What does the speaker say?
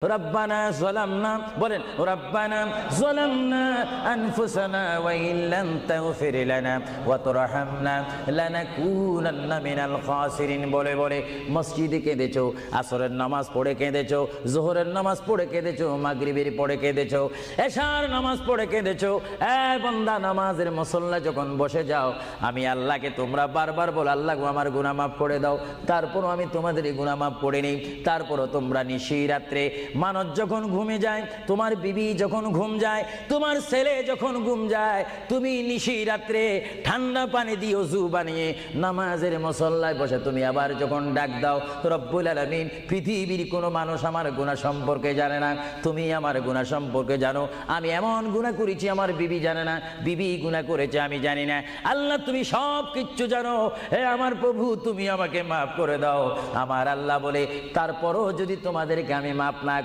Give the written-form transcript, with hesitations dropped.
রব্বানা যালামনা বলেন রব্বানা যালামনা আনফুসানা ওয়া ইল্লাম তাগফির লানা ওয়া তুরহামনা লানাকুনান্না মিনাল খাসিরিন বলে বলে মসজিদে কেঁদেছো, আসরের নামাজ পড়ে কেঁদেছো, যোহরের নামাজ পড়ে কেঁদেছো, মাগরিবের পড়ে কেঁদেছো, এশার নামাজ পড়ে কেঁদেছো। এ বান্দা, নামাজের মুসল্লা যখন বসে যাও, আমি আল্লাহকে তোমরা বারবার বল, আল্লাহ আমার গুনাহ মাফ করে দাও। তারপরও আমি তোমাদের এই গুনাহ মাফ করে নিই। তারপরও তোমরা নিশি রাত্রে মানুষ যখন ঘুমে যায়, তোমার বিবি যখন ঘুম যায়, তোমার ছেলে যখন ঘুম যায়, তুমি নিশি রাত্রে ঠান্ডা পানি দিয়ে ওযু বানিয়ে নামাজের মুসল্লায় বসে তুমি আবার যখন ডাক দাও, রব্বুল আলামিন, পৃথিবীর কোনো মানুষ আমার গুনাহ সম্পর্কে জানে না, তুমি আমার গুনাহ সম্পর্কে জানো। আমি এমন গুনাহ করেছি আমার বিবি জানে না, বিবি গুনাহ করেছে আমি জানি না। আল্লাহ তুমি সব কিচ্ছু জানো। হে আমার প্রভু, তুমি আমাকে মাফ করে দাও। আমার আল্লাহ বলে, তারপরও যদি তোমাদেরকে আমি মাফ না